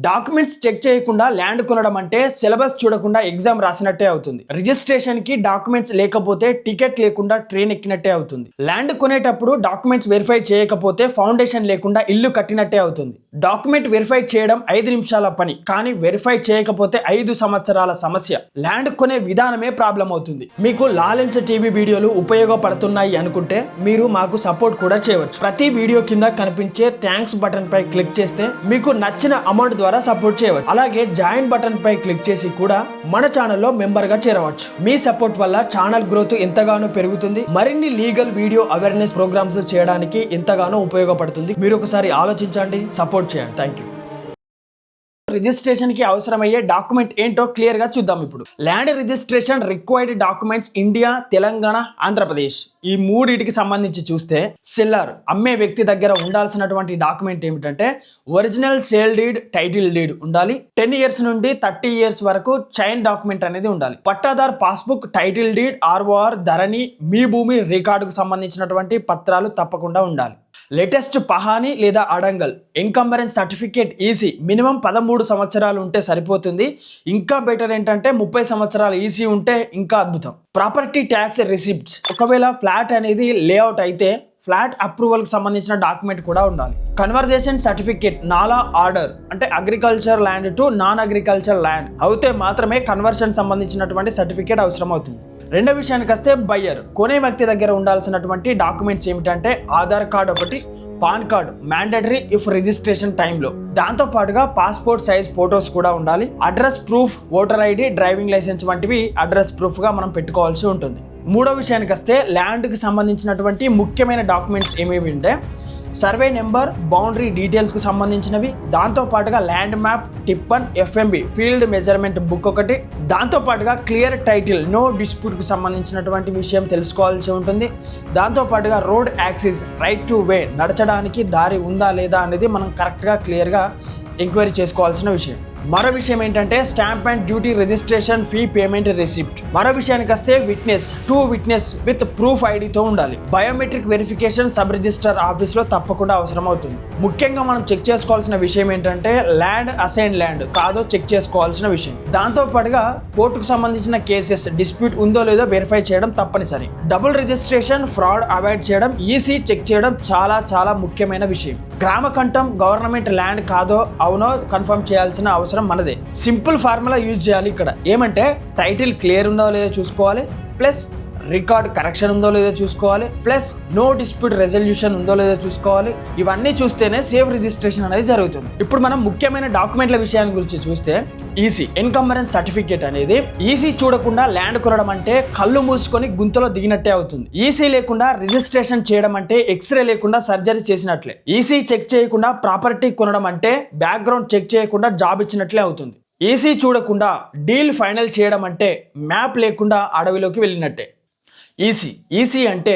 Documents check చేయకుండా land కొనడం అంటే సిలబస్ చూడకుండా ఎగ్జామ్ రాసినట్టే అవుతుంది. రిజిస్ట్రేషన్ కి డాక్యుమెంట్స్ లేకపోతే టికెట్ లేకుండా ట్రైన్ ఎక్కినట్టే అవుతుంది. ల్యాండ్ కొనేటప్పుడు డాక్యుమెంట్స్ వెరిఫై చేయకపోతే ఫౌండేషన్ లేకుండా ఇల్లు కట్టినట్టే అవుతుంది. డాక్యుమెంట్ వెరిఫై చేయడం 5 నిమిషాల పని, కానీ వెరిఫై చేయకపోతే 5 సంవత్సరాల సమస్య. ల్యాండ్ కొనే విధానమే ప్రాబ్లం అవుతుంది. మీకు లాలెన్స్ టీవీ వీడియోలు ఉపయోగపడుతున్నాయి అనుకుంటే మీరు మాకు సపోర్ట్ కూడా చేయవచ్చు. ప్రతి వీడియో కింద కనిపించే థ్యాంక్స్ బటన్ పై క్లిక్ చేస్తే మీకు నచ్చిన అమౌంట్ ద్వారా సపోర్ట్ చేయవచ్చు. అలాగే జాయిన్ బటన్ పై క్లిక్ చేసి కూడా మన ఛానల్లో మెంబర్ గా చేరవచ్చు. మీ సపోర్ట్ వల్ల ఛానల్ గ్రోత్ ఎంతగానో పెరుగుతుంది. మరిన్ని లీగల్ వీడియో అవేర్నెస్ ప్రోగ్రామ్స్ చేయడానికి ఎంతగానో ఉపయోగపడుతుంది. మీరు ఒకసారి ఆలోచించండి, సపోర్ట్ చేయండి. Thank you. రిజిస్ట్రేషన్ కి అవసరమయ్యే డాక్యుమెంట్ ఏంటో క్లియర్ గా చూద్దాం. ఇప్పుడు land registration required documents India, Telangana, Andhra Pradesh ఈ మూడింటికి సంబంధించి చూస్తే సెల్లర్ అమ్మే వ్యక్తి దగ్గర ఉండాల్సినటువంటి డాక్యుమెంట్ ఏమిటంటే original sale deed, title deed ఉండాలి. 10 ఇయర్స్ నుండి 30 ఇయర్స్ వరకు చైన్ డాక్యుమెంట్ అనేది ఉండాలి. Pattadar passbook, title deed, ROR, Dharani, మీ భూమి రికార్డుకు సంబంధించినటువంటి పత్రాలు తప్పకుండా ఉండాలి. లేటెస్ట్ పహాని లేదా adangal, encumbrance certificate EC minimum 13 సంవత్సరాలు ఉంటే సరిపోతుంది. ఇంకా బెటర్ ఏంటంటే 30 సంవత్సరాలు ఈసీ ఉంటే ఇంకా అద్భుతం. ప్రాపర్టీ ట్యాక్స్ రిసిప్ట్స్, ఒకవేళ ఫ్లాట్ అనేది లేఅవుట్ అయితే ఫ్లాట్ అప్రూవల్ కి సంబంధించిన డాక్యుమెంట్ కూడా ఉండాలి. కన్వర్జేషన్ సర్టిఫికేట్, నాలా ఆర్డర్ అంటే agriculture land to non agriculture land అయితే మాత్రమే కన్వర్షన్ సంబంధించినటువంటి సర్టిఫికేట్ అవసరం అవుతుంది. రెండో విషయానికి వస్తే బయ్యర్, కొనే వ్యక్తి దగ్గర ఉండాల్సినటువంటి డాక్యుమెంట్స్ ఏమిటంటే ఆధార్ కార్డ్ ఒకటి, PAN card mandatory if registration టైంలో. దాంతో పాటుగా పాస్పోర్ట్ సైజ్ ఫోటోస్ కూడా ఉండాలి. Address proof, voter ID, driving licence వంటివి అడ్రస్ ప్రూఫ్ గా మనం పెట్టుకోవాల్సి ఉంటుంది. మూడో విషయానికి వస్తే ల్యాండ్కి సంబంధించినటువంటి ముఖ్యమైన డాక్యుమెంట్స్ ఏమేమి అంటే సర్వే నెంబర్, బౌండరీ డీటెయిల్స్కి సంబంధించినవి, దాంతో పాటుగా land map, tippan, FMB field measurement book ఒకటి, దాంతో పాటుగా క్లియర్ టైటిల్, నో డిస్ప్యూట్కి సంబంధించినటువంటి విషయం తెలుసుకోవాల్సి ఉంటుంది. దాంతో పాటుగా రోడ్ యాక్సిస్, రైట్ టు వే, నడచడానికి దారి ఉందా లేదా అనేది మనం కరెక్ట్గా క్లియర్గా ఎంక్వైరీ చేసుకోవాల్సిన విషయం. మరో విషయం ఏంటంటే stamp and duty registration fee payment receipt. మరో విషయానికి వస్తే విట్నెస్, 2 విట్నెస్ విత్ ప్రూఫ్ ఐడితో ఉండాలి. బయోమెట్రిక్ వెరిఫికేషన్ సబ్ రిజిస్టర్ ఆఫీస్లో తప్పకుండా అవసరం అవుతుంది. ముఖ్యంగా మనం చెక్ చేసుకోవాల్సిన విషయం ఏంటంటే ల్యాండ్ అసైన్ ల్యాండ్ కాదో చెక్ చేసుకోవాల్సిన విషయం. దాంతో పాటుగా కోర్టుకు సంబంధించిన కేసెస్ డిస్ప్యూట్ ఉందో లేదో వెరిఫై చేయడం తప్పనిసరి. డబుల్ రిజిస్ట్రేషన్, ఫ్రాడ్ అవాయిడ్ చేయడం, ఈసీ చెక్ చేయడం చాలా చాలా ముఖ్యమైన విషయం. గ్రామ కంఠం గవర్నమెంట్ ల్యాండ్ కాదో అవునో కన్ఫర్మ్ చేయాల్సిన అవసరం మనదే. సింపుల్ ఫార్ములా యూజ్ చేయాలి. ఇక్కడ ఏమంటే టైటిల్ క్లియర్ ఉందో లేదో చూసుకోవాలి, ప్లస్ రికార్డ్ కరెక్షన్ ఉందో లేదో చూసుకోవాలి, ప్లస్ నో డిస్ప్యూట్ రెజల్యూషన్ ఉందో లేదో చూసుకోవాలి. ఇవన్నీ చూస్తేనే సేఫ్ రిజిస్ట్రేషన్ అనేది జరుగుతుంది. ఇప్పుడు మనం ముఖ్యమైన డాక్యుమెంట్ల విషయాన్ని గురించి చూస్తే ఈసీ, ఎన్కంబరెన్స్ సర్టిఫికేట్ అనేది ఈసీ చూడకుండా ల్యాండ్ కొనడం అంటే కళ్ళు మూసుకొని గుంతలో దిగినట్టే అవుతుంది. ఈసీ లేకుండా రిజిస్ట్రేషన్ చేయడం అంటే ఎక్స్రే లేకుండా సర్జరీ చేసినట్లే. ఈసీ చెక్ చేయకుండా ప్రాపర్టీ కొనడం అంటే బ్యాక్గ్రౌండ్ చెక్ చేయకుండా జాబ్ ఇచ్చినట్లే అవుతుంది. ఈసీ చూడకుండా డీల్ ఫైనల్ చేయడం అంటే మ్యాప్ లేకుండా అడవిలోకి వెళ్ళినట్టే. ఈసీ అంటే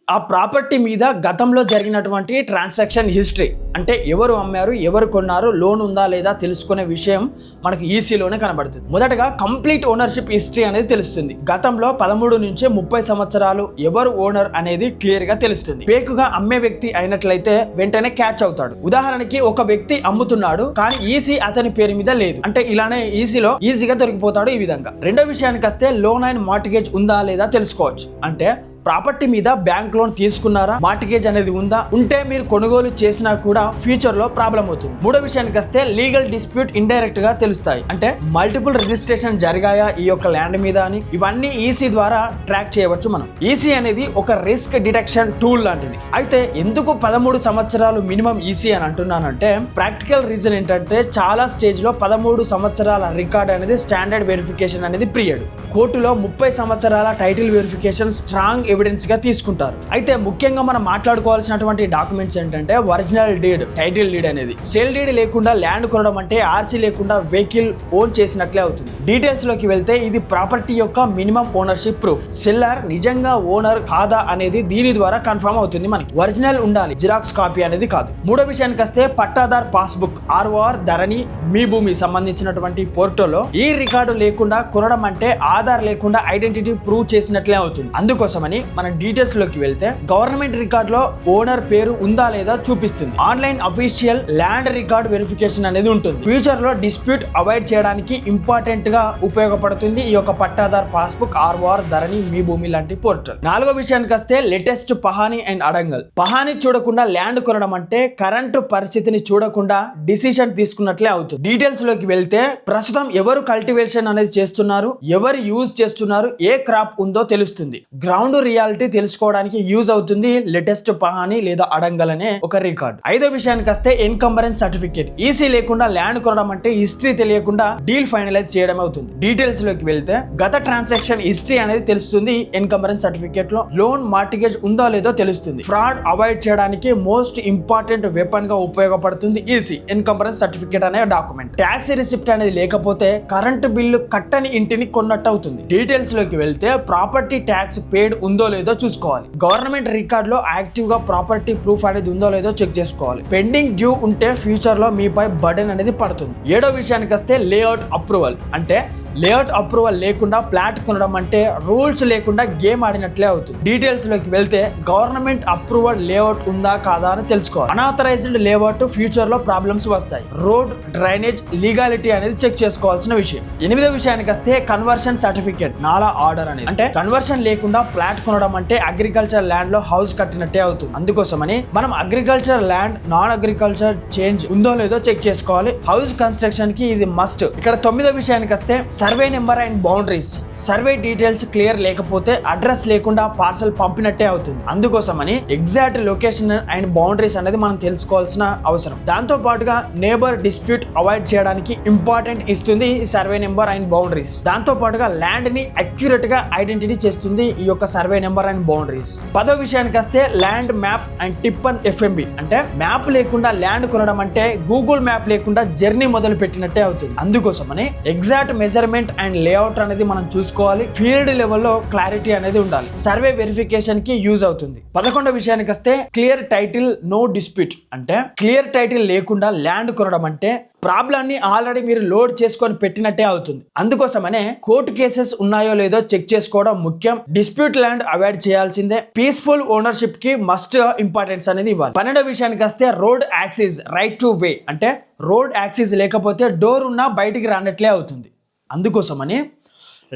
ఆ ప్రాపర్టీ మీద గతంలో జరిగినటువంటి ట్రాన్సాక్షన్ హిస్టరీ, అంటే ఎవరు అమ్మారు, ఎవరు కొన్నారు, లోన్ ఉందా లేదా తెలుసుకునే విషయం మనకు ఈసీలోనే కనబడుతుంది. మొదటగా కంప్లీట్ ఓనర్షిప్ హిస్టరీ అనేది తెలుస్తుంది. గతంలో 13 నుంచి 30 సంవత్సరాలు ఎవరు ఓనర్ అనేది క్లియర్ గా తెలుస్తుంది. ఫేక్గా అమ్మే వ్యక్తి అయినట్లయితే వెంటనే క్యాచ్ అవుతాడు. ఉదాహరణకి ఒక వ్యక్తి అమ్ముతున్నాడు కానీ ఈసీ అతని పేరు మీద లేదు అంటే ఇలానే ఈసీలో ఈజీగా దొరికిపోతాడు. ఈ విధంగా రెండో విషయానికి వస్తే లోన్ అండ్ మార్టిగేజ్ ఉందా లేదా తెలుసుకోవచ్చు. అంటే ప్రాపర్టీ మీద బ్యాంక్ లోన్ తీసుకున్నారా, మార్టిగేజ్ అనేది ఉందా, ఉంటే మీరు కొనుగోలు చేసినా కూడా ఫ్యూచర్ లో ప్రాబ్లం అవుతుంది. మూడో విషయానికి వస్తే లీగల్ డిస్ప్యూట్ ఇండైరెక్ట్ గా తెలుస్తాయి. అంటే మల్టిపుల్ రిజిస్ట్రేషన్ జరిగాయా ఈ యొక్క ల్యాండ్ మీద అని, ఇవన్నీ ఈసీ ద్వారా ట్రాక్ చేయవచ్చు మనం. ఈసీ అనేది ఒక రిస్క్ డిటెక్షన్ టూల్ లాంటిది. అయితే ఎందుకు 13 సంవత్సరాలు మినిమం ఈసీ అని అంటున్నానంటే ప్రాక్టికల్ రీజన్ ఏంటంటే చాలా స్టేజ్ లో 13 సంవత్సరాల రికార్డ్ అనేది స్టాండర్డ్ వెరిఫికేషన్ అనేది పీరియడ్. కోర్టులో 30 సంవత్సరాల టైటిల్ వెరిఫికేషన్ స్ట్రాంగ్ ఎవిడెన్స్ గా తీసుకుంటారు. అయితే ముఖ్యంగా మనం మాట్లాడుకోవాల్సినటువంటి డాక్యుమెంట్స్ ఏంటంటే ఒరిజినల్ డీడ్, టైటిల్ డీడ్ అనేది. సేల్ డీడ్ లేకుండా ల్యాండ్ కొనడం అంటే ఆర్సీ లేకుండా వెహికల్ ఓన్ చేసినట్లే అవుతుంది. డీటెయిల్స్ లోకి వెళ్తే ఇది ప్రాపర్టీ యొక్క మినిమం ఓనర్షిప్ ప్రూఫ్. సెల్లర్ నిజంగా ఓనర్ కాదా అనేది దీని ద్వారా కన్ఫర్మ్ అవుతుంది. మనకి ఒరిజినల్ ఉండాలి, జిరాక్స్ కాపీ అనేది కాదు. మూడో విషయానికి వస్తే పట్టాదార్ పాస్బుక్, ఆర్ఓఆర్, ధరణి, మీ భూమి సంబంధించినటువంటి పోర్టల్లో ఈ రికార్డు లేకుండా కొనడం అంటే ఆధార్ లేకుండా ఐడెంటిటీ ప్రూవ్ చేసినట్లే అవుతుంది. అందుకోసమని మన డీటెయిల్స్ లోకి వెళ్తే గవర్నమెంట్ రికార్డ్ లో ఓనర్ పేరు ఉందా లేదా చూపిస్తుంది. Online official land record verification అనేది ఉంటుంది. ఫ్యూచర్ లో డిస్ప్యూట్ అవాయిడ్ చేయడానికి ఇంపార్టెంట్ గా ఉపయోగపడుతుంది ఈ యొక్క పట్టాదార్ పాస్బుక్, ఆర్ఓఆర్, ధరణి, మీ భూమి లాంటి పోర్టల్. నాలుగో విషయానికి వస్తే లేటెస్ట్ పహాని అండ్ అడంగల్. పహాని చూడకుండా ల్యాండ్ కొనడం అంటే కరెంటు పరిస్థితిని చూడకుండా డిసిషన్ తీసుకున్నట్లే అవుతుంది. డీటెయిల్స్ లోకి వెళ్తే ప్రస్తుతం ఎవరు కల్టివేషన్ అనేది చేస్తున్నారు, ఎవరు యూజ్ చేస్తున్నారు, ఏ క్రాప్ ఉందో తెలుస్తుంది. గ్రౌండ్ రియాలిటీ తెలుసుకోవడానికి యూజ్ అవుతుంది లేటెస్ట్ పహాని లేదా అడంగల్ అనే ఒక రికార్డ్. ఐదో విషయానికి వస్తే ఎన్కంబరెన్స్ సర్టిఫికేట్. ఈసీ లేకుండా ల్యాండ్ కొనడం అంటే హిస్టరీ తెలియకుండా డీల్ ఫైనలైజ్ చేయడం అవుతుంది. డీటెయిల్స్ లోకి వెళ్తే గత ట్రాన్సాక్షన్ హిస్టరీ అనేది తెలుస్తుంది. ఎన్కంబరెన్స్ సర్టిఫికేట్ లో లోన్ మార్టిగేజ్ ఉందో లేదో తెలుస్తుంది. ఫ్రాడ్ అవాయిడ్ చేయడానికి మోస్ట్ ఇంపార్టెంట్ వెపన్ గా ఉపయోగపడుతుంది ఈసీ ఎన్కంబరెన్స్ సర్టిఫికేట్ అనే డాక్యుమెంట్. ట్యాక్స్ రిసిప్ట్ అనేది లేకపోతే కరెంట్ బిల్లు కట్టని ఇంటిని కొన్నట్టు అవుతుంది. డీటెయిల్స్ లోకి వెళ్తే ప్రాపర్టీ ట్యాక్స్ పేడ్ ఉందో లేదో చూసుకోవాలి. గవర్నమెంట్ రికార్డ్ లో యాక్టివ్ గా ప్రాపర్టీ ప్రూఫ్ అనేది ఉందో లేదో చెక్ చేసుకోవాలి. పెండింగ్ డ్యూ ఉంటే ఫ్యూచర్ లో మీపై బర్డెన్ అనేది పడుతుంది. ఏడో విషయానికి వస్తే లేఅవుట్ అప్రూవల్. అంటే లేఅవుట్ అప్రూవల్ లేకుండా ప్లాట్ కొనడం అంటే రూల్స్ లేకుండా గేమ్ ఆడినట్లే అవుతుంది. డీటెయిల్స్ లోకి వెళ్తే గవర్నమెంట్ అప్రూవల్ లేఅవుట్ ఉందా కాదా అని తెలుసుకోవాలి. అనాథరైజ్డ్ లేఅవుట్ ఫ్యూచర్ లో ప్రాబ్లమ్స్ వస్తాయి. రోడ్, డ్రైనేజ్, లీగాలిటీ అనేది చెక్ చేసుకోవాల్సిన విషయం. ఎనిమిదో విషయానికి వస్తే కన్వర్షన్ సర్టిఫికేట్, నాలా ఆర్డర్ అనేది. అంటే కన్వర్షన్ లేకుండా ప్లాట్ కొనడం అంటే అగ్రికల్చర్ ల్యాండ్ లో హౌస్ కట్టినట్టే అవుతుంది. అందుకోసమని మనం agriculture land, non agriculture change ఉందో లేదో చెక్ చేసుకోవాలి. హౌస్ కన్స్ట్రక్షన్ కి ఇది మస్ట్. ఇక్కడ తొమ్మిదో విషయానికి వస్తే survey number and boundaries. Survey details clear లేకపోతే అడ్రస్ లేకుండా పార్సల్ పంపినట్టే అవుతుంది. అందుకోసమని ఎగ్జాక్ట్ లొకేషన్ అండ్ బౌండరీస్ అనేది మనం తెలుసుకోవాల్సిన అవసరం. దాంతో పాటుగా నేబర్ డిస్ప్యూట్ అవాయిడ్ చేయడానికి ఇంపార్టెంట్ ఇస్తుంది ఈ సర్వే నెంబర్ అండ్ బౌండరీస్. దాంతో పాటుగా ల్యాండ్ ని అక్యురేట్ గా ఐడెంటిటీ చేస్తుంది ఈ యొక్క సర్వే నెంబర్ అండ్ బౌండరీస్. పదో విషయానికి వస్తే land map and tip and FMB. అంటే మ్యాప్ లేకుండా ల్యాండ్ కొనడం అంటే గూగుల్ మ్యాప్ లేకుండా జర్నీ మొదలు పెట్టినట్టే అవుతుంది. అందుకోసమని ఎగ్జాక్ట్ మెజర్మెంట్ అండ్ లేఅవుట్ అనేది మనం చూసుకోవాలి. ఫీల్డ్ లెవెల్లో క్లారిటీ అనేది ఉండాలి. సర్వే వెరిఫికేషన్ కి యూజ్ అవుతుంది. 11వ విషయానికి వస్తే క్లియర్ టైటిల్, నో డిస్ప్యూట్. అంటే క్లియర్ టైటిల్ లేకుండా ల్యాండ్ కొనడం అంటే ప్రాబ్లమ్ని ఆల్రెడీ మీరు లోడ్ చేసుకొని పెట్టినట్టే అవుతుంది. అందుకోసమనే కోర్టు కేసెస్ ఉన్నాయో లేదో చెక్ చేసుకోవడం ముఖ్యం. డిస్ప్యూట్ ల్యాండ్ అవాయిడ్ చేయాల్సిందే. పీస్ఫుల్ ఓనర్షిప్ కి మస్ట్ ఇంపార్టెన్స్ అనేది ఇవ్వాలి. 12వ విషయానికి వస్తే రోడ్ యాక్సిస్, రైట్ టు వే. అంటే రోడ్ యాక్సిస్ లేకపోతే డోర్ ఉన్నా బయటికి రానట్లే అవుతుంది. అందుకోసమని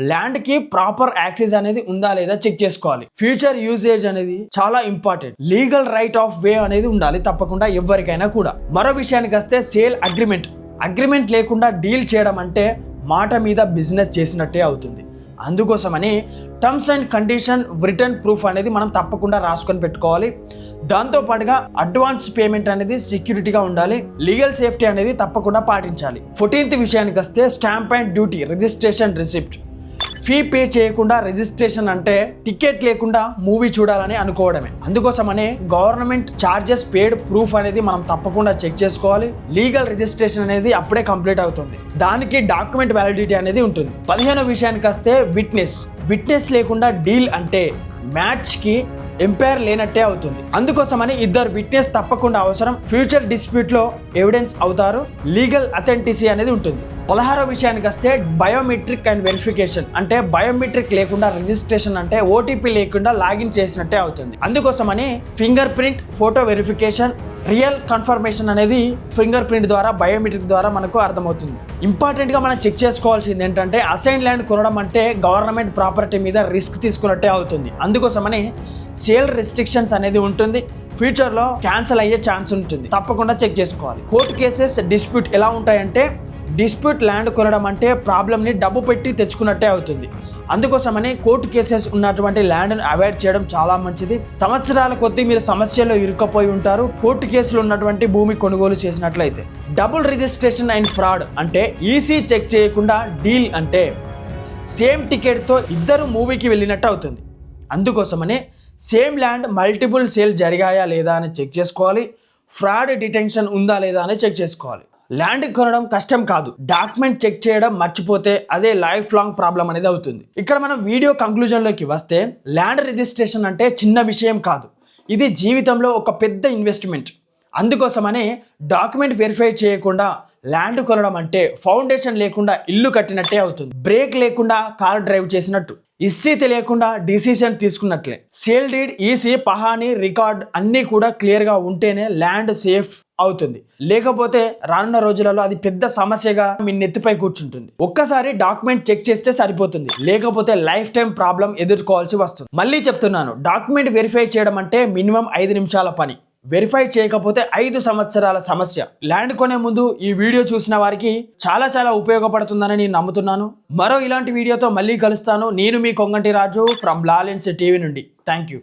ల్యాండ్కి ప్రాపర్ యాక్సెస్ అనేది ఉందా లేదా చెక్ చేసుకోవాలి. ఫ్యూచర్ యూసేజ్ అనేది చాలా important. Legal right of way అనేది ఉండాలి తప్పకుండా ఎవరికైనా కూడా. మరో విషయానికి వస్తే సేల్ అగ్రిమెంట్. అగ్రిమెంట్ లేకుండా డీల్ చేయడం అంటే మాట మీద బిజినెస్ చేసినట్టే అవుతుంది. అందుకోసమని terms and condition return proof అనేది మనం తప్పకుండా రాసుకొని పెట్టుకోవాలి. దాంతోపాటుగా అడ్వాన్స్ పేమెంట్ అనేది సెక్యూరిటీగా ఉండాలి. లీగల్ సేఫ్టీ అనేది తప్పకుండా పాటించాలి. 14th విషయానికి వస్తే stamp and duty, registration receipt. Fee pay చేయకుండా రిజిస్ట్రేషన్ అంటే టికెట్ లేకుండా మూవీ చూడాలని అనుకోవడమే. అందుకోసమనే గవర్నమెంట్ ఛార్జెస్ పేడ్ ప్రూఫ్ అనేది మనం తప్పకుండా చెక్ చేసుకోవాలి. లీగల్ రిజిస్ట్రేషన్ అనేది అప్పుడే కంప్లీట్ అవుతుంది. దానికి డాక్యుమెంట్ వ్యాలిడిటీ అనేది ఉంటుంది. 15వ విషయానికి వస్తే విట్నెస్ లేకుండా డీల్ అంటే మ్యాచ్కి ఎంపైర్ లేనట్టే అవుతుంది. అందుకోసమని ఇద్దరు విట్నెస్ తప్పకుండా అవసరం. ఫ్యూచర్ డిస్ప్యూట్లో ఎవిడెన్స్ అవుతారు. లీగల్ అథెంటిసిటీ అనేది ఉంటుంది. 16వ విషయానికి వస్తే బయోమెట్రిక్ అండ్ వెరిఫికేషన్. అంటే బయోమెట్రిక్ లేకుండా రిజిస్ట్రేషన్ అంటే ఓటీపీ లేకుండా లాగిన్ చేసినట్టే అవుతుంది. అందుకోసమని finger print, photo verification, real confirmation అనేది ఫింగర్ ప్రింట్ ద్వారా, బయోమెట్రిక్ ద్వారా మనకు అర్థమవుతుంది. ఇంపార్టెంట్గా మనం చెక్ చేసుకోవాల్సింది ఏంటంటే అసైన్ ల్యాండ్ కొనడం అంటే గవర్నమెంట్ ప్రాపర్టీ మీద రిస్క్ తీసుకున్నట్టే అవుతుంది. అందుకోసమని సేల్ రెస్ట్రిక్షన్స్ అనేది ఉంటుంది. ఫ్యూచర్లో క్యాన్సిల్ అయ్యే ఛాన్స్ ఉంటుంది. తప్పకుండా చెక్ చేసుకోవాలి. కోర్టు కేసెస్, డిస్ప్యూట్ ఎలా ఉంటాయంటే డిస్ప్యూట్ ల్యాండ్ కొనడం అంటే ప్రాబ్లమ్ని డబ్బు పెట్టి తెచ్చుకున్నట్టే అవుతుంది. అందుకోసమని కోర్టు కేసెస్ ఉన్నటువంటి ల్యాండ్ను అవాయిడ్ చేయడం చాలా మంచిది. సంవత్సరాల కొద్దీ మీరు సమస్యల్లో ఇరుక్కపోయి ఉంటారు కోర్టు కేసులు ఉన్నటువంటి భూమి కొనుగోలు చేసినట్లయితే. డబుల్ రిజిస్ట్రేషన్ అండ్ ఫ్రాడ్ అంటే ఈసీ చెక్ చేయకుండా డీల్ అంటే సేమ్ టికెట్తో ఇద్దరు మూవీకి వెళ్ళినట్టు అవుతుంది. అందుకోసమని సేమ్ ల్యాండ్ మల్టిపుల్ సేల్ జరిగాయా లేదా అని చెక్ చేసుకోవాలి. ఫ్రాడ్ డిటెన్షన్ ఉందా లేదా అని చెక్ చేసుకోవాలి. ల్యాండ్ కొనడం కష్టం కాదు, డాక్యుమెంట్ చెక్ చేయడం మర్చిపోతే అదే లైఫ్ లాంగ్ ప్రాబ్లం అనేది అవుతుంది. ఇక్కడ మనం వీడియో కంక్లూజన్లోకి వస్తే ల్యాండ్ రిజిస్ట్రేషన్ అంటే చిన్న విషయం కాదు, ఇది జీవితంలో ఒక పెద్ద ఇన్వెస్ట్మెంట్. అందుకోసమనే డాక్యుమెంట్ వెరిఫై చేయకుండా ల్యాండ్ కొనడం అంటే ఫౌండేషన్ లేకుండా ఇల్లు కట్టినట్టే అవుతుంది. బ్రేక్ లేకుండా కార్ డ్రైవ్ చేసినట్టు, హిస్టరీ తెలియకుండా డిసిషన్ తీసుకున్నట్లే. Sale deed, EC, pahani, record అన్నీ కూడా క్లియర్గా ఉంటేనే ల్యాండ్ సేఫ్ అవుతుంది. లేకపోతే రానున్న రోజులలో అది పెద్ద సమస్యగా మీ నెత్తిపై కూర్చుంటుంది. ఒక్కసారి డాక్యుమెంట్ చెక్ చేస్తే సరిపోతుంది, లేకపోతే లైఫ్ టైం ప్రాబ్లం ఎదుర్కోవాల్సి వస్తుంది. మళ్ళీ చెప్తున్నాను, డాక్యుమెంట్ వెరిఫై చేయడం అంటే మినిమం 5 నిమిషాల పని. వెరిఫై చేయకపోతే 5 సంవత్సరాల సమస్య. ల్యాండ్ కొనే ముందు ఈ వీడియో చూసిన వారికి చాలా ఉపయోగపడుతుందని నేను నమ్ముతున్నాను. మరో ఇలాంటి వీడియోతో మళ్ళీ కలుస్తాను. నేను మీ కొంగంటి రాజు ఫ్రమ్ లాలెన్స్ టీవీ నుండి. Thank you.